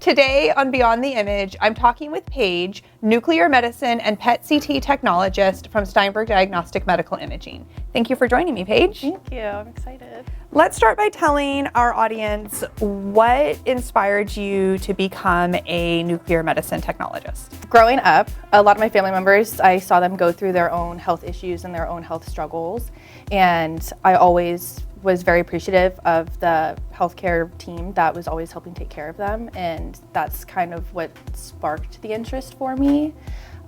Today on Beyond the Image, I'm talking with Paige, nuclear medicine and PET-CT technologist from Steinberg Diagnostic Medical Imaging. Thank you for joining me, Paige. Thank you. I'm excited. Let's start by telling our audience what inspired you to become a nuclear medicine technologist. Growing up, a lot of my family members, I saw them go through their own health issues and their own health struggles. And I always was very appreciative of the healthcare team that was always helping take care of them. And that's kind of what sparked the interest for me.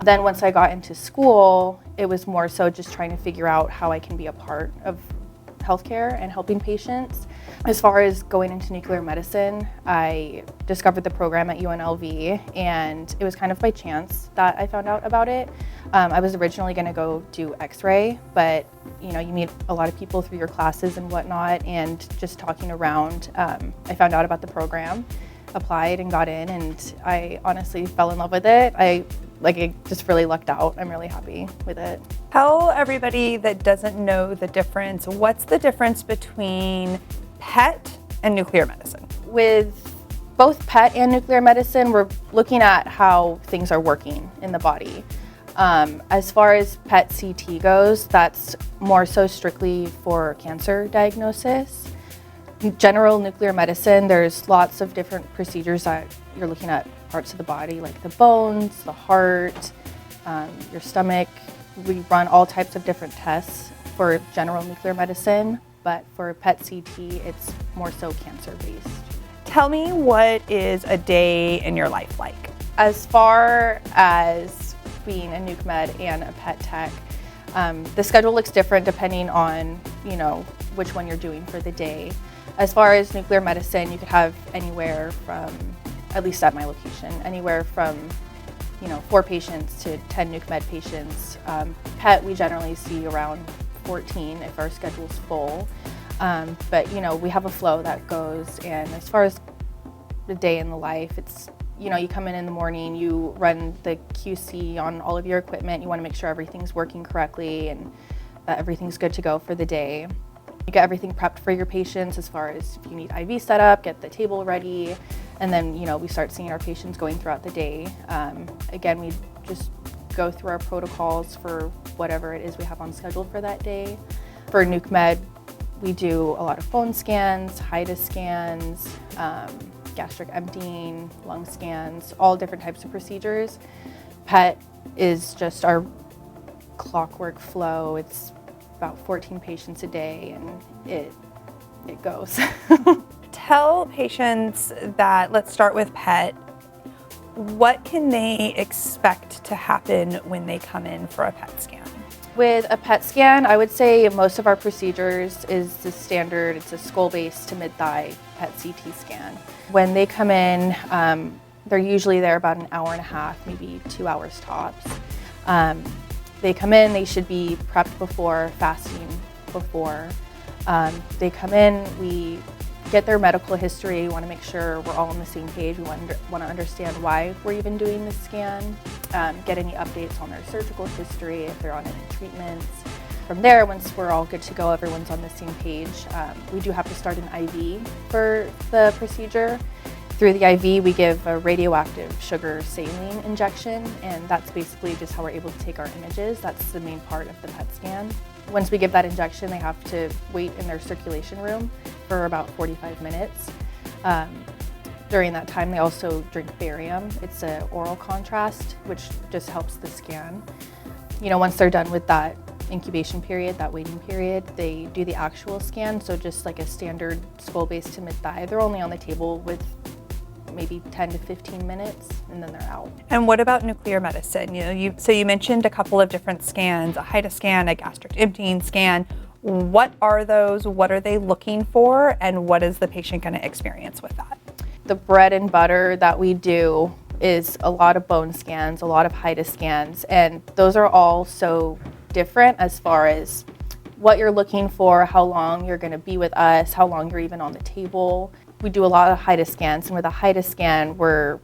Then once I got into school, it was more so just trying to figure out how I can be a part of healthcare and helping patients. As far as going into nuclear medicine, I discovered the program at UNLV, and it was kind of by chance that I found out about it. I was originally going to go do X-ray, but you meet a lot of people through your classes and whatnot, and just talking around, I found out about the program, applied and got in, and I honestly fell in love with it. I just really lucked out. I'm really happy with it. Tell everybody that doesn't know the difference, what's the difference between PET and nuclear medicine? With both PET and nuclear medicine, we're looking at how things are working in the body. As far as PET-CT goes, that's more so strictly for cancer diagnosis. In general nuclear medicine, there's lots of different procedures that you're looking at parts of the body, like the bones, the heart, your stomach. We run all types of different tests for general nuclear medicine, but for PET-CT, it's more so cancer-based. Tell me, what is a day in your life like? As far as being a nuc med and a PET tech, the schedule looks different depending on, which one you're doing for the day. As far as nuclear medicine, you could have anywhere from, at least at my location, anywhere from 4 patients to 10 nuc med patients. PET, we generally see around 14 if our schedule's full. But we have a flow that goes, and as far as the day in the life, it's, you come in the morning, you run the QC on all of your equipment, you want to make sure everything's working correctly and that everything's good to go for the day. You get everything prepped for your patients as far as if you need IV set up, get the table ready, and then we start seeing our patients going throughout the day. Again, we just go through our protocols for whatever it is we have on schedule for that day. For nuc med, we do a lot of bone scans, HIDA scans, gastric emptying, lung scans, all different types of procedures. PET is just our clockwork flow. It's about 14 patients a day, and it goes. Tell patients that, let's start with PET, what can they expect to happen when they come in for a PET scan? With a PET scan, I would say most of our procedures is the standard. It's a skull-based to mid-thigh PET-CT scan. When they come in, they're usually there about an hour and a half, maybe 2 hours tops. They come in, they should be prepped before, fasting before. They come in, we get their medical history. We want to make sure we're all on the same page. We want to understand why we're even doing this scan, get any updates on their surgical history, if they're on any treatments. From there, once we're all good to go, everyone's on the same page, we do have to start an IV for the procedure. Through the IV, we give a radioactive sugar saline injection, and that's basically just how we're able to take our images. That's the main part of the PET scan. Once we give that injection, they have to wait in their circulation room for about 45 minutes. During that time, they also drink barium. It's an oral contrast, which just helps the scan. Once they're done with that incubation period, that waiting period, they do the actual scan. So just like a standard skull-based to mid-thigh, they're only on the table with maybe 10 to 15 minutes, and then they're out. And what about nuclear medicine? So you mentioned a couple of different scans, a HIDA scan, a gastric emptying scan. What are those? What are they looking for? And what is the patient going to experience with that? The bread and butter that we do is a lot of bone scans, a lot of HIDA scans, and those are all so different as far as what you're looking for, how long you're going to be with us, how long you're even on the table. We do a lot of HIDA scans, and with a HIDA scan, we're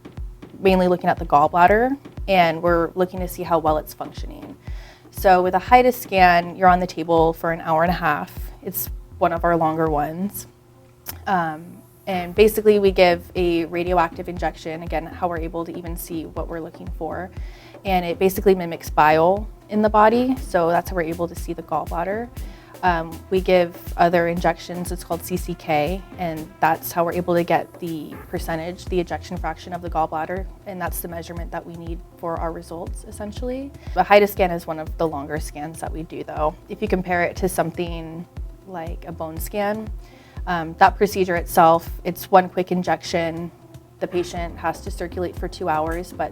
mainly looking at the gallbladder, and we're looking to see how well it's functioning. So with a HIDA scan, you're on the table for an hour and a half. It's one of our longer ones. And basically we give a radioactive injection, again, how we're able to even see what we're looking for. And it basically mimics bile in the body, so that's how we're able to see the gallbladder. We give other injections, it's called CCK, and that's how we're able to get the percentage, the ejection fraction of the gallbladder, and that's the measurement that we need for our results, essentially. The HIDA scan is one of the longer scans that we do, though. If you compare it to something like a bone scan, that procedure itself, it's one quick injection. The patient has to circulate for 2 hours, but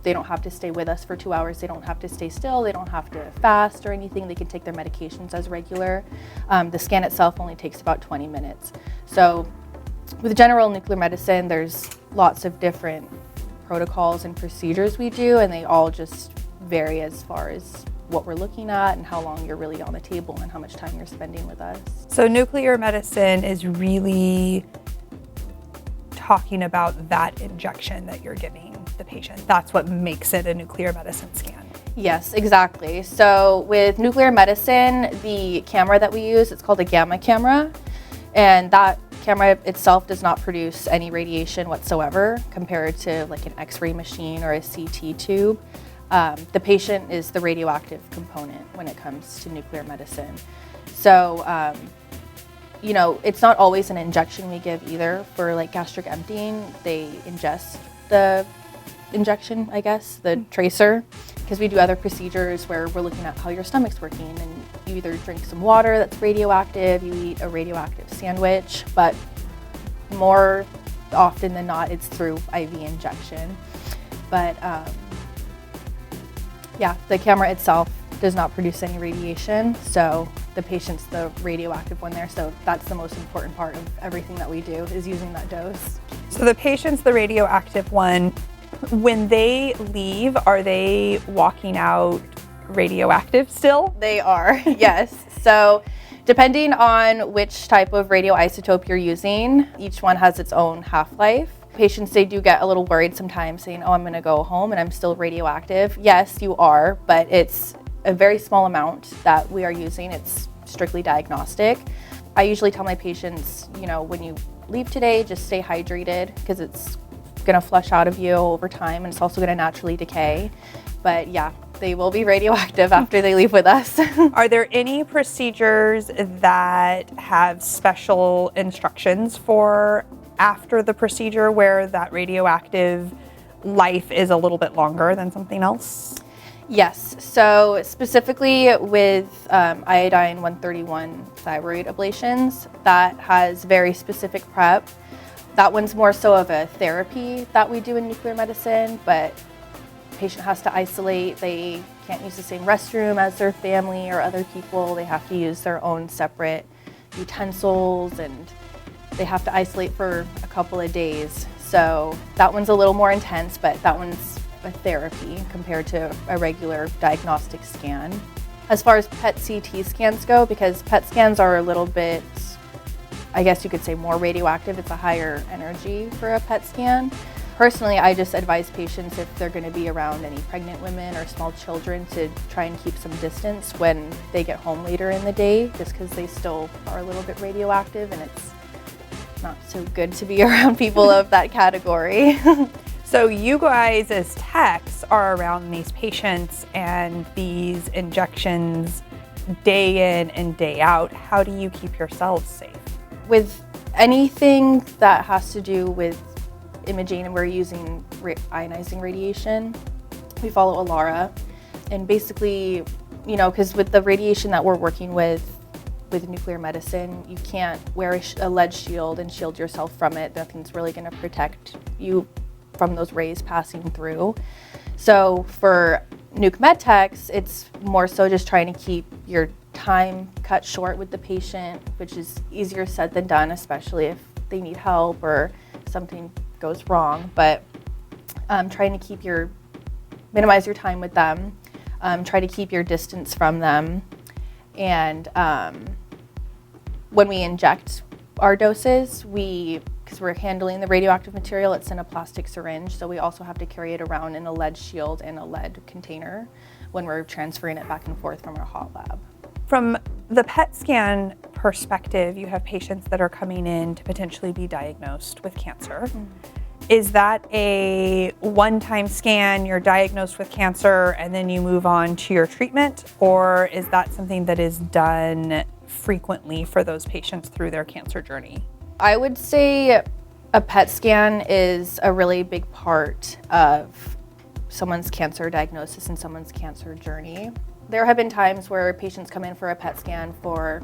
they don't have to stay with us for 2 hours. They don't have to stay still. They don't have to fast or anything. They can take their medications as regular. The scan itself only takes about 20 minutes. So with general nuclear medicine, there's lots of different protocols and procedures we do, and they all just vary as far as what we're looking at and how long you're really on the table and how much time you're spending with us. So nuclear medicine is really talking about that injection that you're giving the patient. That's what makes it a nuclear medicine scan. Yes, exactly. So with nuclear medicine, the camera that we use, it's called a gamma camera. And that camera itself does not produce any radiation whatsoever compared to like an X-ray machine or a CT tube. The patient is the radioactive component when it comes to nuclear medicine. So, you know, it's not always an injection we give either. For like gastric emptying, they ingest the injection, I guess, the tracer, because we do other procedures where we're looking at how your stomach's working, and you either drink some water that's radioactive, you eat a radioactive sandwich, but more often than not, it's through IV injection. But yeah, the camera itself does not produce any radiation, so the patient's the radioactive one there, so that's the most important part of everything that we do, is using that dose. So the patient's the radioactive one. When they leave, are they walking out radioactive still? They are, yes. So depending on which type of radioisotope you're using, each one has its own half-life. Patients, they do get a little worried sometimes saying, oh, I'm gonna go home and I'm still radioactive. Yes, you are, but it's a very small amount that we are using. It's strictly diagnostic. I usually tell my patients, you know, when you leave today, just stay hydrated, because it's gonna flush out of you over time, and it's also gonna naturally decay. But yeah, they will be radioactive after they leave with us. Are there any procedures that have special instructions for after the procedure where that radioactive life is a little bit longer than something else? Yes, so specifically with iodine 131 thyroid ablations, that has very specific prep. That one's more so of a therapy that we do in nuclear medicine, but the patient has to isolate. They can't use the same restroom as their family or other people. They have to use their own separate utensils, and they have to isolate for a couple of days. So that one's a little more intense, but that one's a therapy compared to a regular diagnostic scan. As far as PET CT scans go, because PET scans are a little bit, I guess you could say, more radioactive, it's a higher energy for a PET scan. Personally, I just advise patients, if they're going to be around any pregnant women or small children, to try and keep some distance when they get home later in the day, just because they still are a little bit radioactive, and it's not so good to be around people of that category. So you guys as techs are around these patients and these injections day in and day out. How do you keep yourselves safe? With anything that has to do with imaging, and we're using ionizing radiation, we follow ALARA. And basically, you know, because with the radiation that we're working with nuclear medicine, you can't wear a lead shield and shield yourself from it. Nothing's really going to protect you from those rays passing through. So for nuke med techs, it's more so just trying to keep your time cut short with the patient, which is easier said than done, especially if they need help or something goes wrong. But trying to minimize your time with them, try to keep your distance from them. And when we inject our doses, because we're handling the radioactive material, it's in a plastic syringe, so we also have to carry it around in a lead shield and a lead container when we're transferring it back and forth from our hot lab. From the PET scan perspective, you have patients that are coming in to potentially be diagnosed with cancer. Is that a one-time scan, you're diagnosed with cancer, and then you move on to your treatment? Or is that something that is done frequently for those patients through their cancer journey? I would say a PET scan is a really big part of someone's cancer diagnosis and someone's cancer journey. There have been times where patients come in for a PET scan for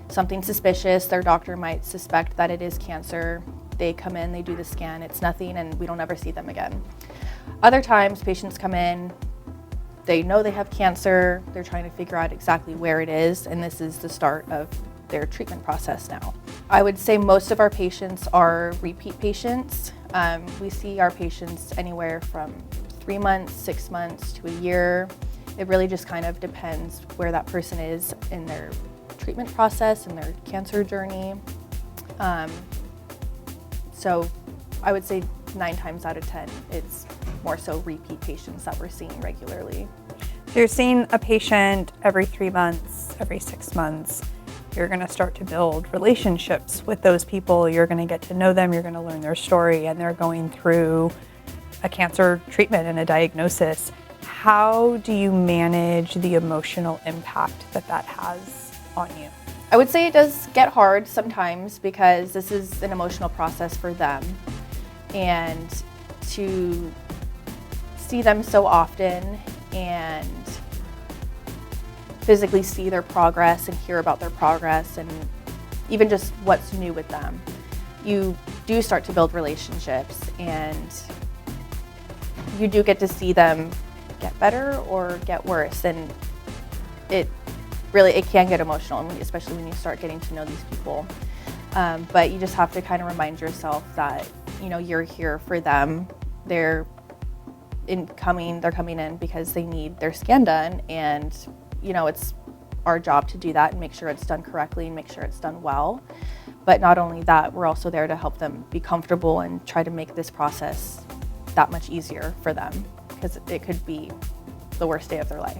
something suspicious. Their doctor might suspect that it is cancer. They come in, they do the scan, it's nothing, and we don't ever see them again. Other times, patients come in, they know they have cancer, they're trying to figure out exactly where it is, and this is the start of their treatment process now. I would say most of our patients are repeat patients. We see our patients anywhere from 3 months, 6 months to a year. It really just kind of depends where that person is in their treatment process and their cancer journey. So I would say 9 times out of 10, it's more so repeat patients that we're seeing regularly. So you're seeing a patient every 3 months, every 6 months. You're going to start to build relationships with those people. You're going to get to know them. You're going to learn their story, and they're going through a cancer treatment and a diagnosis. How do you manage the emotional impact that that has on you? I would say it does get hard sometimes because this is an emotional process for them. And to see them so often and physically see their progress and hear about their progress and even just what's new with them, you do start to build relationships and you do get to see them get better or get worse. And it can get emotional, especially when you start getting to know these people. But you just have to kind of remind yourself that, you're here for them. They're coming in because they need their scan done, and it's our job to do that and make sure it's done correctly and make sure it's done well. But not only that, we're also there to help them be comfortable and try to make this process that much easier for them, because it could be the worst day of their life,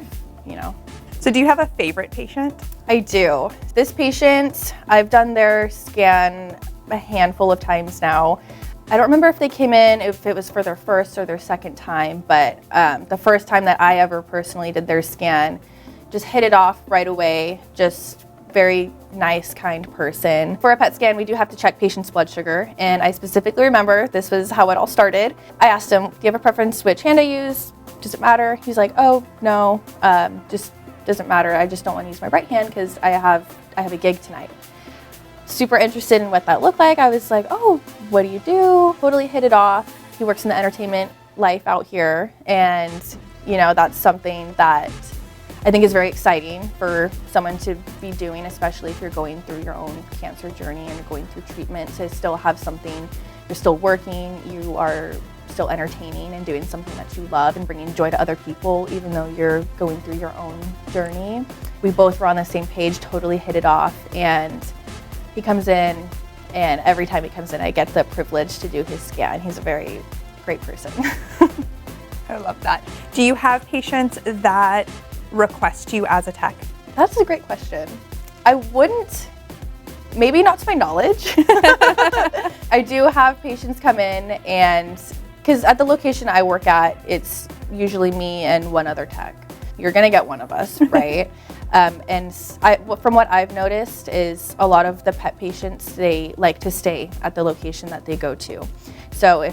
So do you have a favorite patient? I do. This patient, I've done their scan a handful of times now. I don't remember if they came in, if it was for their first or their second time, but the first time that I ever personally did their scan, just hit it off right away, just very nice, kind person. For a PET scan, we do have to check patient's blood sugar, and I specifically remember this was how it all started. I asked him, do you have a preference which hand I use? Does it matter? He's like, oh, no, just doesn't matter. I just don't want to use my right hand because I have a gig tonight. Super interested in what that looked like. I was like, oh, what do you do? Totally hit it off. He works in the entertainment life out here, and that's something that I think is very exciting for someone to be doing, especially if you're going through your own cancer journey and you're going through treatment, to still have something, you're still working, you are still entertaining and doing something that you love and bringing joy to other people, even though you're going through your own journey. We both were on the same page, totally hit it off, and he comes in, and every time he comes in, I get the privilege to do his scan. He's a very great person. I love that. Do you have patients that request you as a tech? That's a great question. I wouldn't, maybe not to my knowledge. I do have patients come in, and because at the location I work at, it's usually me and one other tech. You're gonna get one of us, right? From what I've noticed is a lot of the PET patients, they like to stay at the location that they go to. So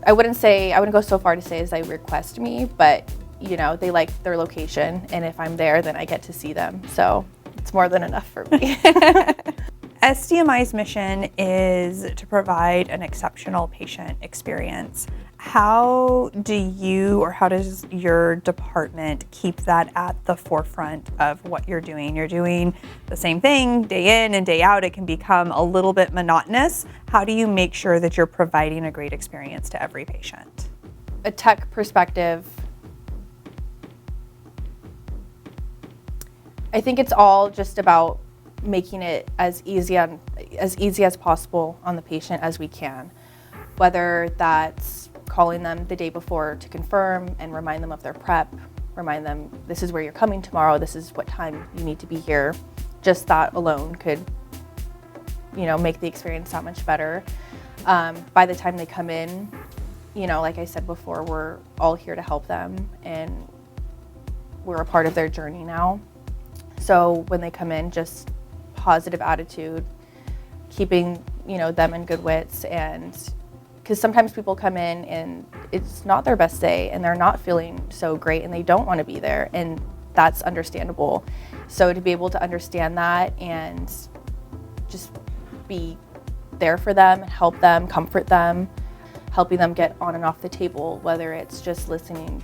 I wouldn't go so far to say as I request me, but they like their location, and if I'm there, then I get to see them. So it's more than enough for me. SDMI's mission is to provide an exceptional patient experience. How does your department keep that at the forefront of what you're doing? You're doing the same thing day in and day out. It can become a little bit monotonous. How do you make sure that you're providing a great experience to every patient? A tech perspective, I think it's all just about making it as easy as possible on the patient as we can. Whether that's calling them the day before to confirm and remind them of their prep, remind them this is where you're coming tomorrow, this is what time you need to be here. Just that alone could make the experience that much better. By the time they come in, like I said before, we're all here to help them, and we're a part of their journey now. So when they come in, just positive attitude, keeping, them in good wits, and because sometimes people come in and it's not their best day and they're not feeling so great and they don't want to be there, and that's understandable. So to be able to understand that and just be there for them, help them, comfort them, helping them get on and off the table, whether it's just listening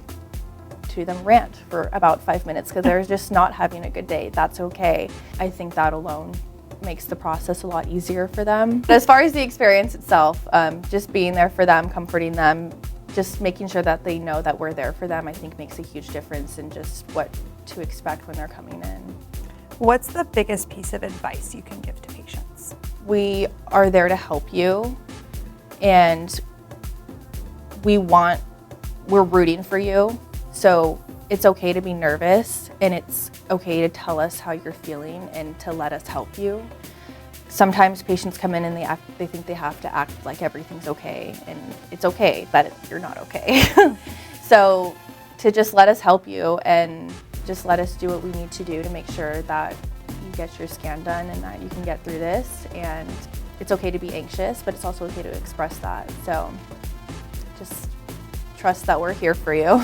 to them rant for about 5 minutes because they're just not having a good day, that's okay. I think that alone makes the process a lot easier for them. But as far as the experience itself, just being there for them, comforting them, just making sure that they know that we're there for them, I think makes a huge difference in just what to expect when they're coming in. What's the biggest piece of advice you can give to patients? We are there to help you, and we're rooting for you. So it's okay to be nervous, and it's okay to tell us how you're feeling and to let us help you. Sometimes patients come in and they think they have to act like everything's okay, and it's okay that you're not okay. So to just let us help you and just let us do what we need to do to make sure that you get your scan done and that you can get through this. And it's okay to be anxious, but it's also okay to express that. So just trust that we're here for you.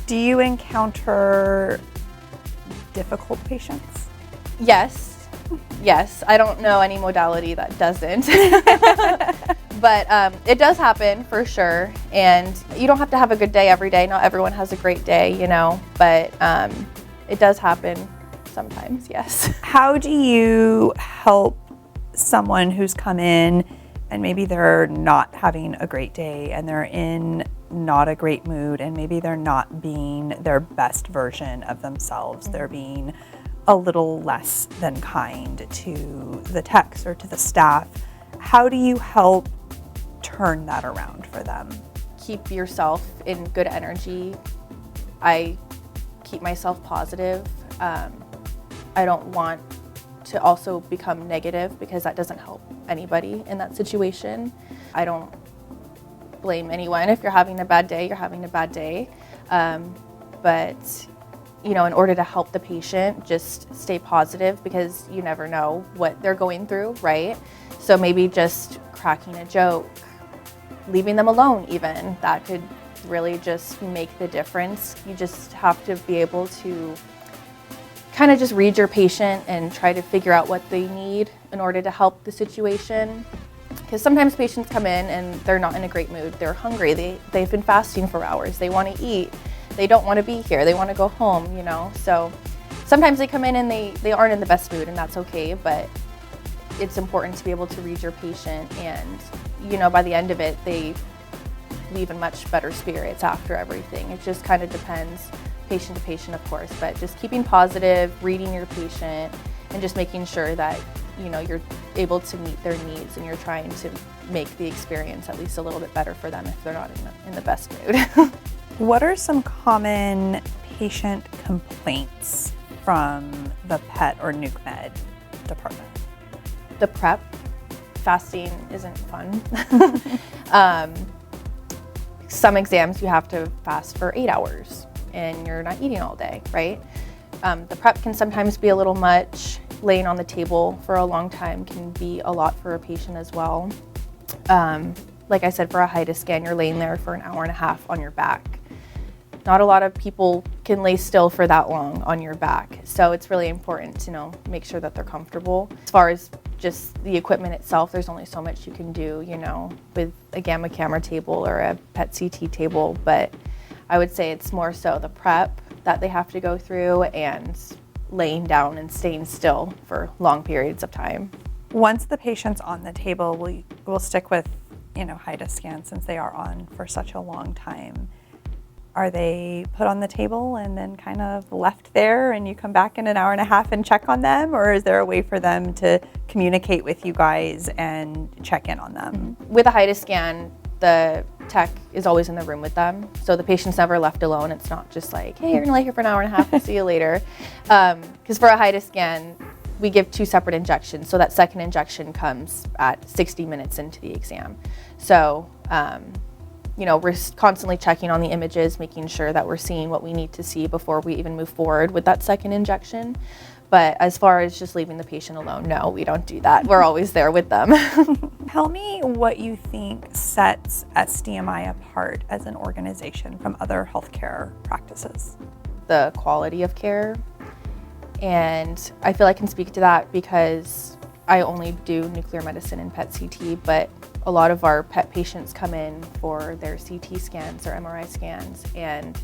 Do you encounter difficult patients? Yes. I don't know any modality that doesn't. But it does happen for sure. And you don't have to have a good day every day. Not everyone has a great day, but it does happen sometimes, yes. How do you help someone who's come in and maybe they're not having a great day and they're in not a great mood and maybe they're not being their best version of themselves? They're being a little less than kind to the techs or to the staff. How do you help turn that around for them? Keep yourself in good energy. I keep myself positive. I don't want to also become negative because that doesn't help anybody in that situation. I don't blame anyone. If you're having a bad day, you're having a bad day. But in order to help the patient, just stay positive because you never know what they're going through, right? So maybe just cracking a joke, leaving them alone even, that could really just make the difference. You just have to be able to kind of just read your patient and try to figure out what they need in order to help the situation. Because sometimes patients come in and they're not in a great mood. They're hungry. They've been fasting for hours. They want to eat. They don't want to be here. They want to go home, So sometimes they come in and they aren't in the best mood, and that's okay. But it's important to be able to read your patient, and by the end of it, they leave in much better spirits after everything. It just kind of depends patient to patient, of course, but just keeping positive, reading your patient, and just making sure that you're able to meet their needs and you're trying to make the experience at least a little bit better for them if they're not in the best mood. What are some common patient complaints from the pet or nuc med department? The prep, fasting isn't fun. Some exams you have to fast for 8 hours and you're not eating all day, right? The prep can sometimes be a little much. Laying on the table for a long time can be a lot for a patient as well. Like I said, for a HIDA scan, you're laying there for an hour and a half on your back. Not a lot of people can lay still for that long on your back. So it's really important to make sure that they're comfortable. As far as just the equipment itself, there's only so much you can do, with a gamma camera table or a PET CT table. But I would say it's more so the prep that they have to go through and laying down and staying still for long periods of time. Once the patient's on the table, we'll stick with, HIDA scans since they are on for such a long time. Are they put on the table and then kind of left there and you come back in an hour and a half and check on them? Or is there a way for them to communicate with you guys and check in on them? With a HIDA scan, the tech is always in the room with them. So the patient's never left alone. It's not just like, hey, you're gonna lay here for an hour and a half, we'll see you later. Because for a HIDA scan, we give 2 separate injections. So that second injection comes at 60 minutes into the exam. So, we're constantly checking on the images, making sure that we're seeing what we need to see before we even move forward with that second injection. But as far as just leaving the patient alone, no, we don't do that. We're always there with them. Tell me what you think sets SDMI apart as an organization from other healthcare practices. The quality of care. And I feel I can speak to that because I only do nuclear medicine and PET CT, but a lot of our PET patients come in for their CT scans or MRI scans, and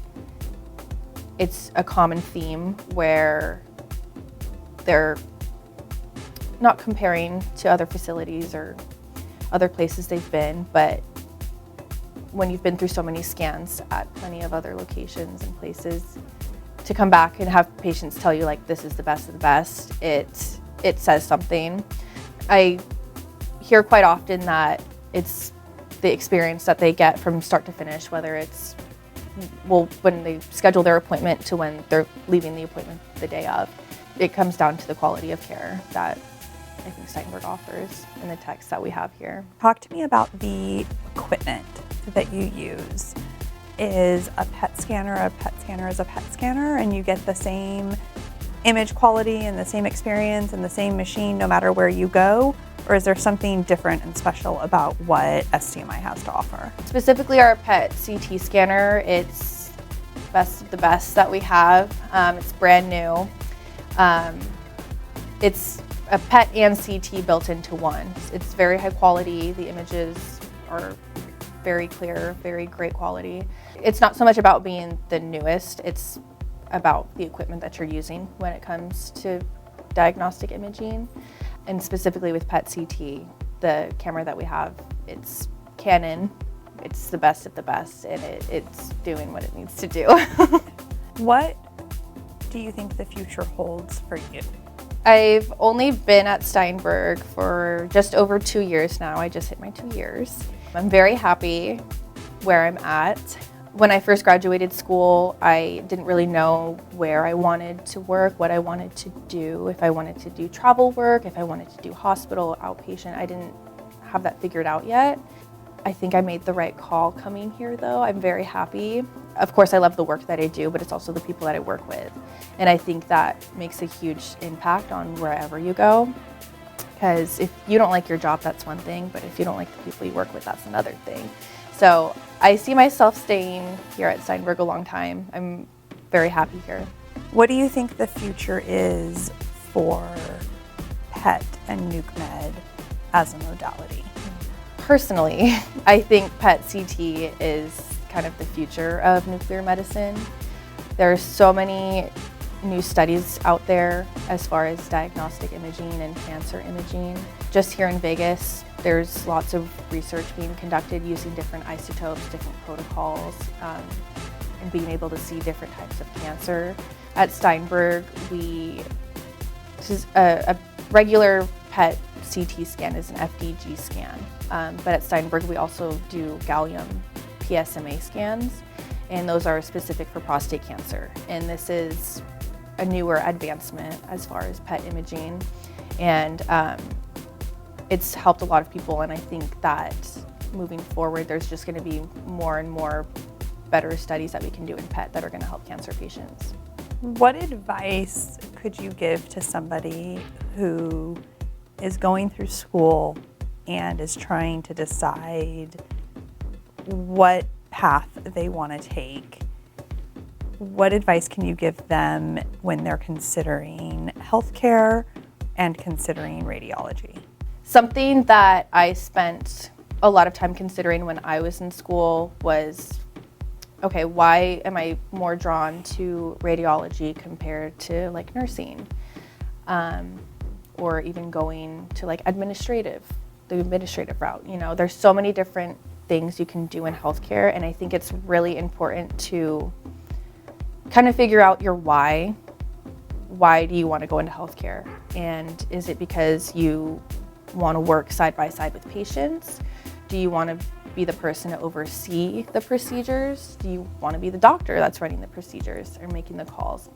it's a common theme where they're not comparing to other facilities or other places they've been, but when you've been through so many scans at plenty of other locations and places, to come back and have patients tell you like this is the best of the best, it says something. I hear quite often that it's the experience that they get from start to finish, whether it's when they schedule their appointment to when they're leaving the appointment the day of. It comes down to the quality of care that I think Steinberg offers in the techs that we have here. Talk to me about the equipment that you use. Is a PET scanner a PET scanner is a PET scanner, and you get the same image quality and the same experience and the same machine no matter where you go? Or is there something different and special about what SDMI has to offer? Specifically our PET CT scanner, it's best of the best that we have. It's brand new. It's a PET and CT built into one. It's very high quality. The images are very clear, very great quality. It's not so much about being the newest, it's about the equipment that you're using when it comes to diagnostic imaging. And specifically with PET CT, the camera that we have, it's Canon. It's the best of the best, and it's doing what it needs to do. What do you think the future holds for you? I've only been at Steinberg for just over 2 years now. I just hit my 2 years. I'm very happy where I'm at. When I first graduated school, I didn't really know where I wanted to work, what I wanted to do, if I wanted to do travel work, if I wanted to do hospital, outpatient. I didn't have that figured out yet. I think I made the right call coming here though. I'm very happy. Of course, I love the work that I do, but it's also the people that I work with. And I think that makes a huge impact on wherever you go. Because if you don't like your job, that's one thing, but if you don't like the people you work with, that's another thing. So I see myself staying here at Steinberg a long time. I'm very happy here. What do you think the future is for PET and nuke med as a modality? Personally, I think PET CT is kind of the future of nuclear medicine. There are so many new studies out there as far as diagnostic imaging and cancer imaging. Just here in Vegas, there's lots of research being conducted using different isotopes, different protocols, and being able to see different types of cancer. At Steinberg, this is a regular PET CT scan is an FDG scan, but at Steinberg we also do gallium PSMA scans, and those are specific for prostate cancer. And this is a newer advancement as far as PET imaging, and it's helped a lot of people, and I think that moving forward there's just going to be more and more better studies that we can do in PET that are going to help cancer patients. What advice could you give to somebody who is going through school and is trying to decide what path they want to take? What advice can you give them when they're considering healthcare and considering radiology? Something that I spent a lot of time considering when I was in school was, okay, why am I more drawn to radiology compared to like nursing? Or even going to like the administrative route. You know, there's so many different things you can do in healthcare, and I think it's really important to kind of figure out your why. Why do you want to go into healthcare? And is it because you want to work side by side with patients? Do you want to be the person to oversee the procedures? Do you want to be the doctor that's running the procedures or making the calls?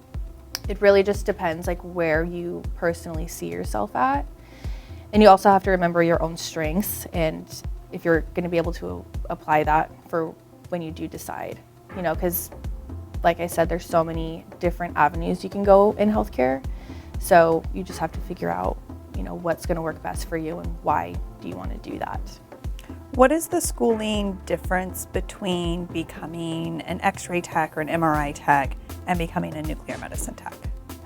It really just depends like where you personally see yourself at. And you also have to remember your own strengths and if you're going to be able to apply that for when you do decide, because like I said, there's so many different avenues you can go in healthcare. So you just have to figure out, what's going to work best for you and why do you want to do that. What is the schooling difference between becoming an X-ray tech or an MRI tech and becoming a nuclear medicine tech?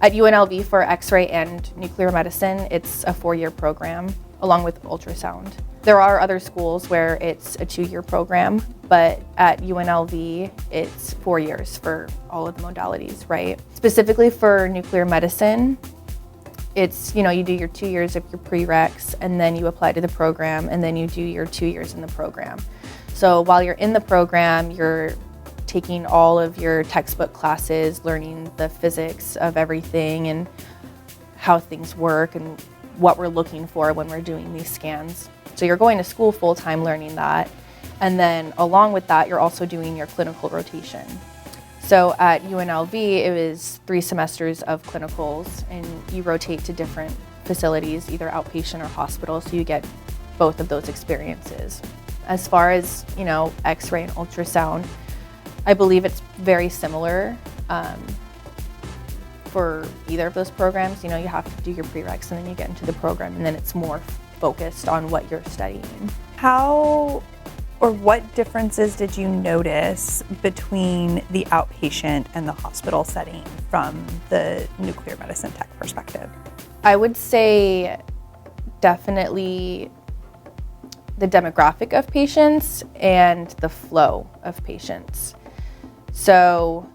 At UNLV for X-ray and nuclear medicine, it's a 4-year program along with ultrasound. There are other schools where it's a 2-year program, but at UNLV, it's 4 years for all of the modalities, right? Specifically for nuclear medicine, it's, you do your 2 years of your prereqs and then you apply to the program and then you do your 2 years in the program. So while you're in the program, you're taking all of your textbook classes, learning the physics of everything and how things work and what we're looking for when we're doing these scans. So you're going to school full-time learning that. And then along with that, you're also doing your clinical rotation. So at UNLV, it was 3 semesters of clinicals and you rotate to different facilities, either outpatient or hospital, so you get both of those experiences. As far as, X-ray and ultrasound, I believe it's very similar for either of those programs. You have to do your prereqs and then you get into the program and then it's more focused on what you're studying. How or what differences did you notice between the outpatient and the hospital setting from the nuclear medicine tech perspective? I would say definitely the demographic of patients and the flow of patients. So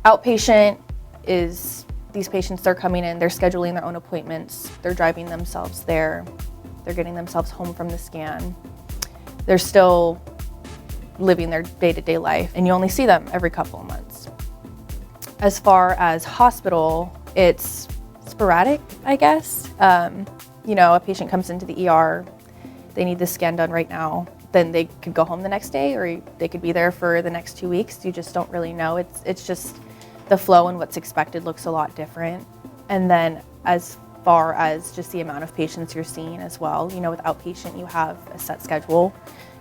outpatient is these patients, they're coming in, they're scheduling their own appointments, they're driving themselves there, they're getting themselves home from the scan. They're still living their day-to-day life and you only see them every couple of months. As far as hospital, it's sporadic, I guess. A patient comes into the ER, they need the scan done right now, then they could go home the next day or they could be there for the next 2 weeks. You just don't really know. It's just the flow and what's expected looks a lot different. And then as far as just the amount of patients you're seeing as well, with outpatient, you have a set schedule.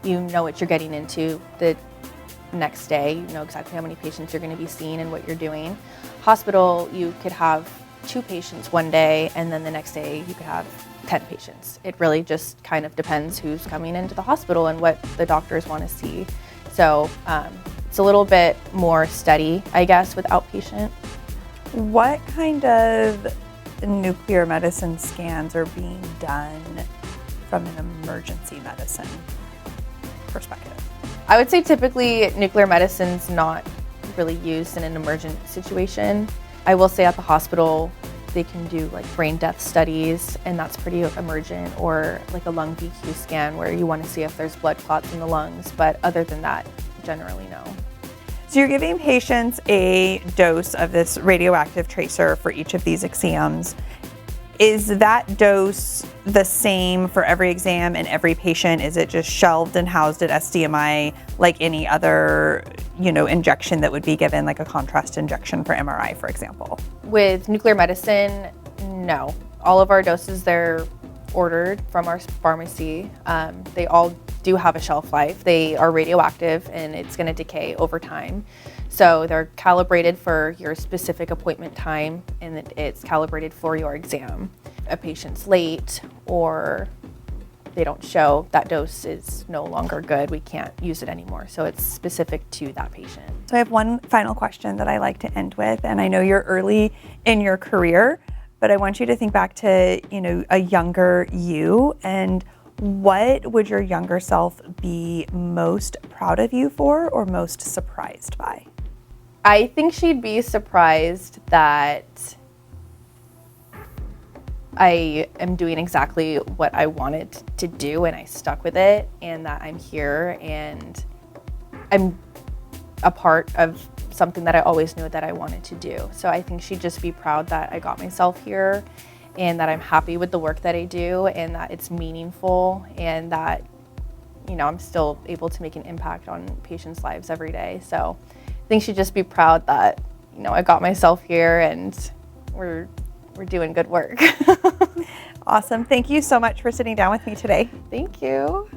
You know what you're getting into the next day. You know exactly how many patients you're going to be seeing and what you're doing. Hospital, you could have 2 patients one day and then the next day you could have 10 patients. It really just kind of depends who's coming into the hospital and what the doctors want to see. So it's a little bit more steady, I guess, with outpatient. What kind of nuclear medicine scans are being done from an emergency medicine perspective? I would say typically nuclear medicine's not really used in an emergent situation. I will say at the hospital, they can do like brain death studies and that's pretty emergent, or like a lung VQ scan where you want to see if there's blood clots in the lungs. But other than that, generally no. So you're giving patients a dose of this radioactive tracer for each of these exams. Is that dose the same for every exam and every patient? Is it just shelved and housed at SDMI like any other, injection that would be given, like a contrast injection for MRI, for example? With nuclear medicine, no. All of our doses, they're ordered from our pharmacy. They all do have a shelf life. They are radioactive and it's going to decay over time. So they're calibrated for your specific appointment time and it's calibrated for your exam. If a patient's late or they don't show, that dose is no longer good. We can't use it anymore. So it's specific to that patient. So I have one final question that I like to end with, and I know you're early in your career, but I want you to think back to, a younger you, and what would your younger self be most proud of you for or most surprised by? I think she'd be surprised that I am doing exactly what I wanted to do and I stuck with it, and that I'm here and I'm a part of something that I always knew that I wanted to do. So I think she'd just be proud that I got myself here and that I'm happy with the work that I do and that it's meaningful and that, I'm still able to make an impact on patients' lives every day. So I think she'd just be proud that you know, I got myself here and we're doing good work. Awesome. Thank you so much for sitting down with me today. Thank you.